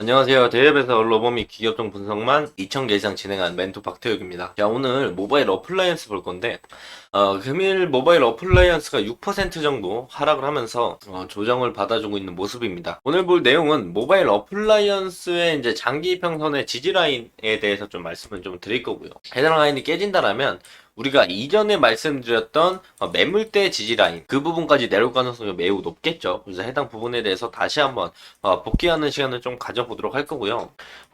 안녕하세요. 대회에서 로보미 기업종 분석만 2,000개 이상 진행한 멘토 박태욱입니다. 자, 오늘 모바일 어플라이언스 볼 건데, 금일 모바일 어플라이언스가 6% 정도 하락을 하면서 조정을 받아주고 있는 모습입니다. 오늘 볼 내용은 모바일 어플라이언스의 이제 장기 이평선의 지지 라인에 대해서 좀 말씀을 좀 드릴 거고요. 해당 라인이 깨진다라면 우리가 이전에 말씀드렸던 매물대 지지 라인 그 부분까지 내려올 가능성이 매우 높겠죠. 그래서 해당 부분에 대해서 다시 한번 복귀하는 시간을 좀 가져보도록 할 거고요.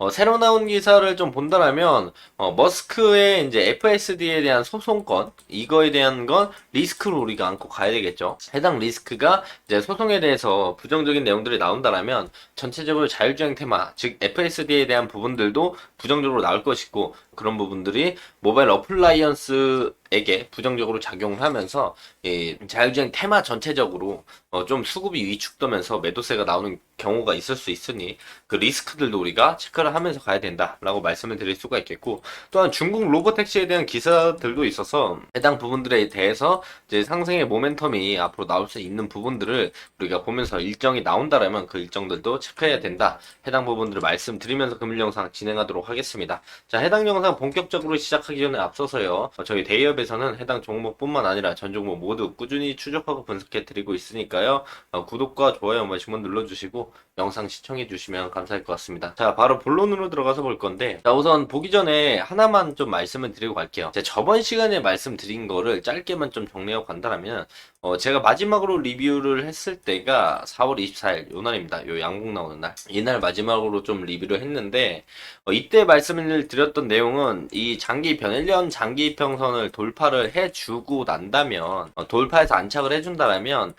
새로 나온 기사를 좀 본다라면 머스크의 이제 FSD에 대한 소송건 이거에 대한 건 리스크로 우리가 안고 가야 되겠죠. 해당 리스크가 이제 소송에 대해서 부정적인 내용들이 나온다라면 전체적으로 자율주행 테마 즉 FSD에 대한 부분들도 부정적으로 나올 것이고 그런 부분들이 모바일 어플라이언스에게 부정적으로 작용을 하면서 자율주행 테마 전체적으로 좀 수급이 위축되면서 매도세가 나오는 경우가 있을 수 있으니 그 리스크들도 우리가 체크를 하면서 가야 된다라고 말씀을 드릴 수가 있겠고, 또한 중국 로보택시에 대한 기사들도 있어서 해당 부분들에 대해서 이제 상승의 모멘텀이 앞으로 나올 수 있는 부분들을 우리가 보면서 일정이 나온다라면 그 일정들도 체크해야 된다. 해당 부분들을 말씀드리면서 금일 영상 진행하도록 하겠습니다. 자, 해당 영상 본격적으로 시작하기 전에 앞서서요, 저희 대기업에서는 해당 종목뿐만 아니라 전 종목 모두 꾸준히 추적하고 분석해 드리고 있으니까요, 구독과 좋아요 한 번씩만 눌러주시고 영상 시청해 주시면 감사할 것 같습니다. 자, 바로 본론으로 들어가서 볼 건데, 자, 우선 보기 전에 하나만 좀 말씀을 드리고 갈게요. 제가 저번 시간에 말씀드린 거를 짧게만 좀 정리하고 간다면, 제가 마지막으로 리뷰를 했을 때가 4월 24일 요 날입니다. 요 양봉 나오는 날. 이날 마지막으로 좀 리뷰를 했는데, 이때 말씀을 드렸던 내용은 이 장기 변일년 장기 이평선을 돌파를 해주고 난다면, 돌파해서 안착을 해준다라면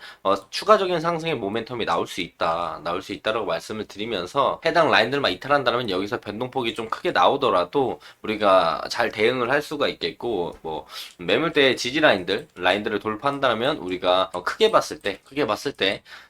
추가적인 상승의 모멘텀이 나올 수 있다라고 말씀을 드리면서 해당 라인들만 이탈한다면 여기서 변동폭이 좀 크게 나오더라도 우리가 잘 대응을 할 수가 있겠고, 뭐 매물대 지지 라인들을 돌파한다면 우리가 크게 봤을 때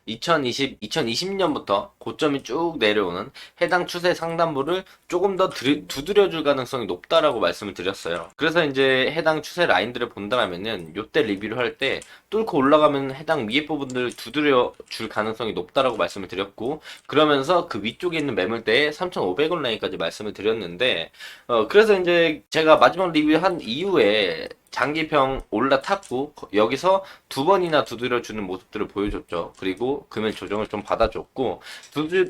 2020년부터 고점이 쭉 내려오는 해당 추세 상단부를 조금 더 두드려줄 가능성이 높다라고 말씀을 드렸어요. 그래서 이제 해당 추세 라인들을 본다면은 요때 리뷰를 할 때 뚫고 올라가면 해당 위에 부분들을 두드려 줄 가능성이 높다라고 말씀을 드렸고, 그러면서 그 위쪽에 있는 매물대에 3,500원 라인까지 말씀을 드렸는데, 그래서 이제 제가 마지막 리뷰한 이후에 장기평 올라탔고 여기서 두 번이나 두드려주는 모습들을 보여줬죠. 그리고 금일 조정을 좀 받아줬고,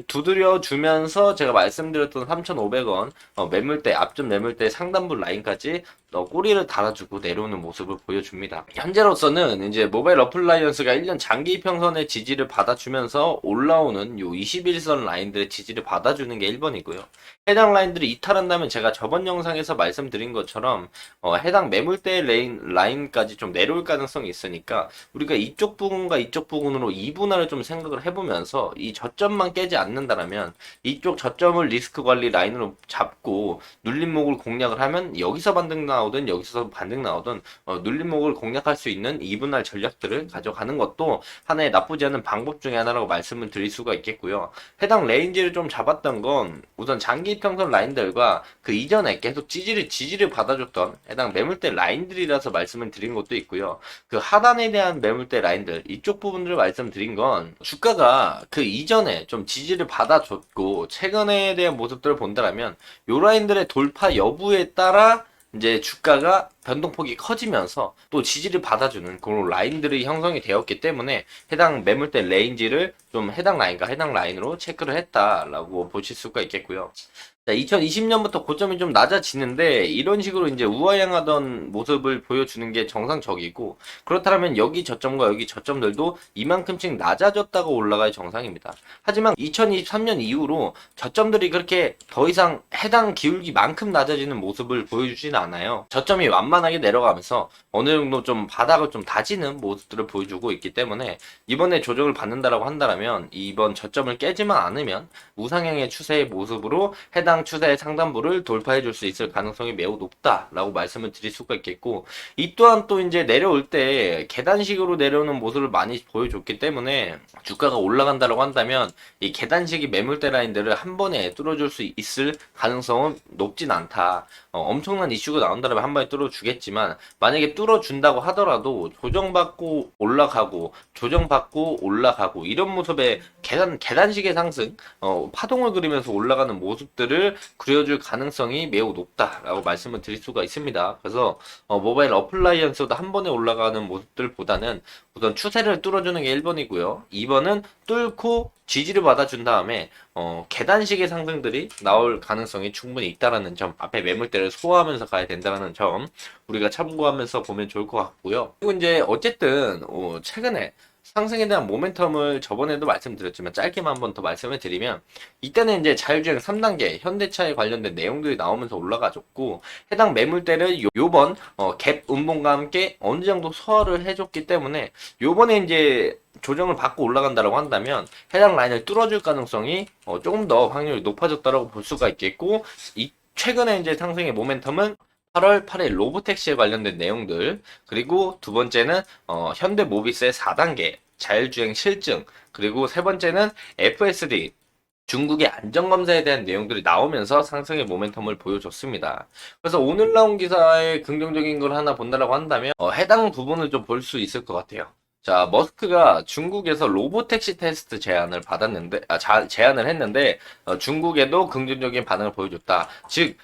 두드려주면서 제가 말씀드렸던 3,500원 매물대 앞전 매물대 상단부 라인까지 꼬리를 달아주고 내려오는 모습을 보여줍니다. 현재로서는 이제 모바일 어플라이언스가 1년 장기 이평선의 지지를 받아주면서 올라오는 요 21선 라인들의 지지를 받아주는 게 1번이고요. 해당 라인들이 이탈한다면 제가 저번 영상에서 말씀드린 것처럼 해당 매물대 라인까지 좀 내려올 가능성이 있으니까 우리가 이쪽 부분과 이쪽 부분으로 이분할을 좀 생각을 해보면서 이 저점만 깨지 않는다라면 이쪽 저점을 리스크 관리 라인으로 잡고 눌림목을 공략을 하면 여기서 반등 나오든 여기서 반등 나오든 눌림목을 공략할 수 있는 이분할 전략들을 가져가는 것도 하나의 나쁘지 않은 방법 중에 하나라고 말씀을 드릴 수가 있겠고요. 해당 레인지를 좀 잡았던 건 우선 장기 평선 라인들과 그 이전에 계속 지지를 받아줬던 해당 매물대 라인들이라서 말씀을 드린 것도 있고요. 그 하단에 대한 매물대 라인들 이쪽 부분들을 말씀드린 건 주가가 그 이전에 좀 지지를 받아줬고 최근에 대한 모습들을 본다면 요 라인들의 돌파 여부에 따라 이제 주가가 변동폭이 커지면서 또 지지를 받아주는 그런 라인들이 형성이 되었기 때문에 해당 매물대 레인지를 좀 해당 라인으로 체크를 했다라고 보실 수가 있겠고요. 자, 2020년부터 고점이 좀 낮아지는데 이런 식으로 이제 우하향하던 모습을 보여주는 게 정상적이고, 그렇다면 여기 저점과 여기 저점들도 이만큼씩 낮아졌다가 올라가야 정상입니다. 하지만 2023년 이후로 저점들이 그렇게 더 이상 해당 기울기만큼 낮아지는 모습을 보여주지는 않아요. 저점이 완만하게 내려가면서 어느 정도 좀 바닥을 좀 다지는 모습들을 보여주고 있기 때문에 이번에 조정을 받는다라고 한다면 이번 저점을 깨지만 않으면 우상향의 추세의 모습으로 해당 추세의 상단부를 돌파해 줄 수 있을 가능성이 매우 높다라고 말씀을 드릴 수가 있겠고, 이 또한 또 이제 내려올 때 계단식으로 내려오는 모습을 많이 보여줬기 때문에 주가가 올라간다라고 한다면 이 계단식이 매물대 라인들을 한 번에 뚫어줄 수 있을 가능성은 높진 않다. 엄청난 이슈가 나온다면 한 번에 주겠지만 만약에 뚫어준다고 하더라도 조정받고 올라가고 조정받고 올라가고 이런 모습의 계단식의 상승, 파동을 그리면서 올라가는 모습들을 그려줄 가능성이 매우 높다라고 말씀을 드릴 수가 있습니다. 그래서 모바일 어플라이언스도 한 번에 올라가는 모습들보다는 우선 추세를 뚫어주는 게 1번이고요. 2번은 뚫고 지지를 받아준 다음에 계단식의 상승들이 나올 가능성이 충분히 있다라는 점, 앞에 매물대를 소화하면서 가야 된다는 점 우리가 참고하면서 보면 좋을 것 같고요. 그리고 이제 어쨌든 최근에 상승에 대한 모멘텀을 저번에도 말씀드렸지만 짧게만 한 번 더 말씀을 드리면, 이때는 이제 자율주행 3단계 현대차에 관련된 내용들이 나오면서 올라가졌고, 해당 매물대를 요번 갭 음봉과 함께 어느 정도 소화를 해줬기 때문에 요번에 이제 조정을 받고 올라간다라고 한다면 해당 라인을 뚫어줄 가능성이 조금 더 확률이 높아졌다라고 볼 수가 있겠고, 최근에 이제 상승의 모멘텀은 8월 8일 로보택시에 관련된 내용들, 그리고 두 번째는 현대모비스의 4단계 자율주행 실증, 그리고 세 번째는 FSD 중국의 안전검사에 대한 내용들이 나오면서 상승의 모멘텀을 보여줬습니다. 그래서 오늘 나온 기사에 긍정적인 걸 하나 본다라고 한다면 해당 부분을 좀 볼 수 있을 것 같아요. 자, 머스크가 중국에서 로보택시 테스트 제안을 했는데 중국에도 긍정적인 반응을 보여줬다. 즉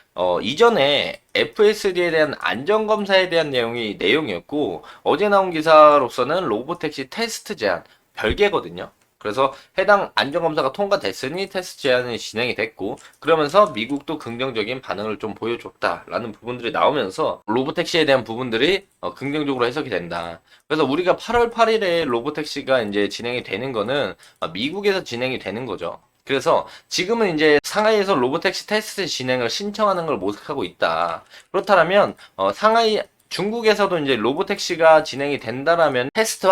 이전에 FSD에 대한 안전검사에 대한 내용이었고, 어제 나온 기사로서는 로보택시 테스트 제안 별개거든요. 그래서 해당 안전검사가 통과됐으니 테스트 제안이 진행이 됐고, 그러면서 미국도 긍정적인 반응을 좀 보여줬다라는 부분들이 나오면서 로보택시에 대한 부분들이 긍정적으로 해석이 된다. 그래서 우리가 8월 8일에 로보택시가 이제 진행이 되는 거는 미국에서 진행이 되는 거죠. 그래서 지금은 이제 상하이에서 로보택시 테스트 진행을 신청하는 걸 모색하고 있다. 그렇다면 중국에서도 이제 로보택시가 진행이 된다라면 테스트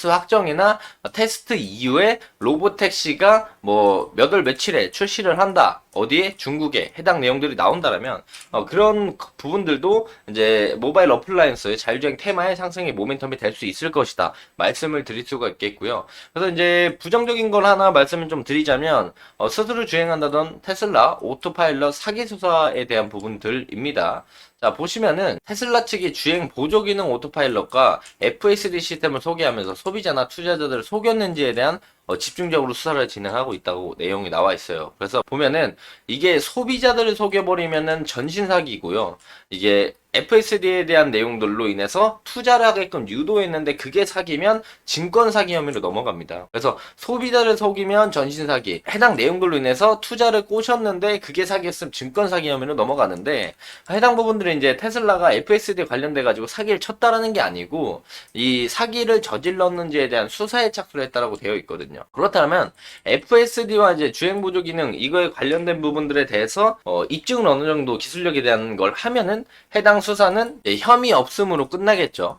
확정이나 테스트 이후에 로보택시가 뭐 몇 월 며칠에 출시를 한다. 어디에? 중국에 해당 내용들이 나온다라면 그런 부분들도 이제 모바일 어플라이언스의 자율주행 테마의 상승의 모멘텀이 될 수 있을 것이다 말씀을 드릴 수가 있겠고요. 그래서 이제 부정적인 걸 하나 말씀을 좀 드리자면 스스로 주행한다던 테슬라 오토파일럿 사기 수사에 대한 부분들입니다. 자, 보시면은 테슬라 측이 주행 보조 기능 오토파일럿과 FSD 시스템을 소개하면서 소비자나 투자자들을 속였는지에 대한 집중적으로 수사를 진행하고 있다고 내용이 나와 있어요. 그래서 보면은 이게 소비자들을 속여버리면은 전신사기고요. 이게 FSD에 대한 내용들로 인해서 투자를 하게끔 유도했는데 그게 사기면 증권사기 혐의로 넘어갑니다. 그래서 소비자를 속이면 전신사기, 해당 내용들로 인해서 투자를 꼬셨는데 그게 사기였으면 증권사기 혐의로 넘어가는데, 해당 부분들은 이제 테슬라가 FSD 관련돼 가지고 사기를 쳤다라는 게 아니고 이 사기를 저질렀는지에 대한 수사에 착수를 했다라고 되어 있거든요. 그렇다면 FSD와 이제 주행 보조 기능 이거에 관련된 부분들에 대해서 입증을 어느 정도 기술력에 대한 걸 하면은 해당 수사는 혐의 없음으로 끝나겠죠.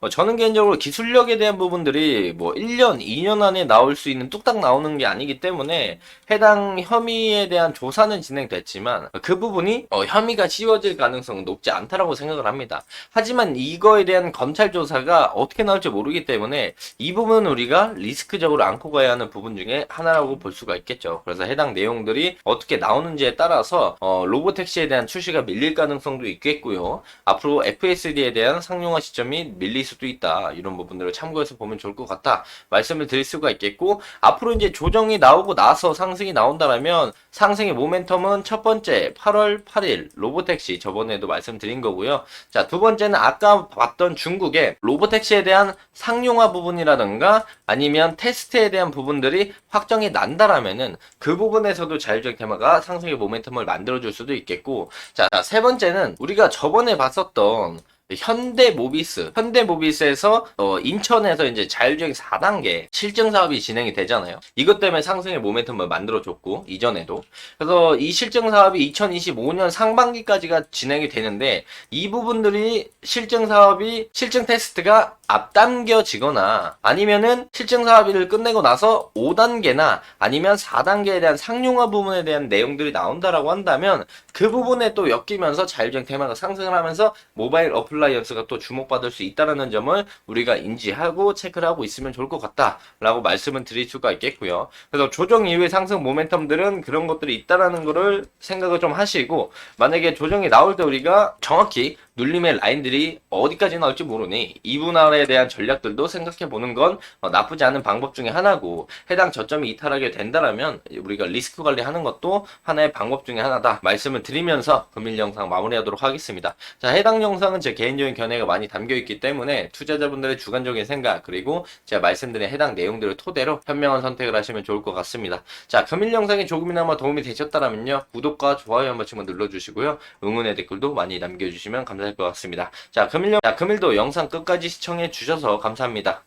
저는 개인적으로 기술력에 대한 부분들이 뭐 1년, 2년 안에 나올 수 있는 뚝딱 나오는 게 아니기 때문에 해당 혐의에 대한 조사는 진행됐지만 그 부분이 혐의가 씌워질 가능성은 높지 않다라고 생각을 합니다. 하지만 이거에 대한 검찰 조사가 어떻게 나올지 모르기 때문에 이 부분은 우리가 리스크적으로 안고 가야 하는 부분 중에 하나라고 볼 수가 있겠죠. 그래서 해당 내용들이 어떻게 나오는지에 따라서 로보택시에 대한 출시가 밀릴 가능성도 있겠고요. 앞으로 FSD에 대한 상용화 시점이 밀릴 수도 있다. 이런 부분들을 참고해서 보면 좋을 것 같다 말씀을 드릴 수가 있겠고, 앞으로 이제 조정이 나오고 나서 상승이 나온다면 상승의 모멘텀은 첫 번째 8월 8일 로보택시 저번에도 말씀드린 거고요. 자, 두 번째는 아까 봤던 중국의 로보택시에 대한 상용화 부분이라든가 아니면 테스트에 대한 부분들이 확정이 난다라면은 그 부분에서도 자율주행 테마가 상승의 모멘텀을 만들어줄 수도 있겠고, 자, 세 번째는 우리가 저번에 봤었던 현대모비스에서 인천에서 이제 자율주행 4단계 실증 사업이 진행이 되잖아요. 이것 때문에 상승의 모멘텀을 만들어줬고, 이전에도. 그래서 이 실증 사업이 2025년 상반기까지가 진행이 되는데, 이 부분들이 실증 테스트가 앞당겨지거나 아니면은 실증 사업을 끝내고 나서 5단계나 아니면 4단계에 대한 상용화 부분에 대한 내용들이 나온다라고 한다면 그 부분에 또 엮이면서 자율주행 테마가 상승을 하면서 모바일 어플라이언스가 또 주목받을 수 있다는 점을 우리가 인지하고 체크를 하고 있으면 좋을 것 같다라고 말씀을 드릴 수가 있겠고요. 그래서 조정 이후의 상승 모멘텀들은 그런 것들이 있다라는 거를 생각을 좀 하시고, 만약에 조정이 나올 때 우리가 정확히 눌림의 라인들이 어디까지 나올지 모르니 이 분할에 대한 전략들도 생각해 보는 건 나쁘지 않은 방법 중에 하나고, 해당 저점이 이탈하게 된다라면 우리가 리스크 관리하는 것도 하나의 방법 중에 하나다 말씀을 드리면서 금일 영상 마무리하도록 하겠습니다. 자, 해당 영상은 제 개인적인 견해가 많이 담겨 있기 때문에 투자자분들의 주관적인 생각 그리고 제가 말씀드린 해당 내용들을 토대로 현명한 선택을 하시면 좋을 것 같습니다. 자, 금일 영상이 조금이나마 도움이 되셨다라면요, 구독과 좋아요 한 번씩만 눌러주시고요, 응원의 댓글도 많이 남겨주시면 감사할 것 같습니다. 자, 금일도 영상 끝까지 시청해 주셔서 감사합니다.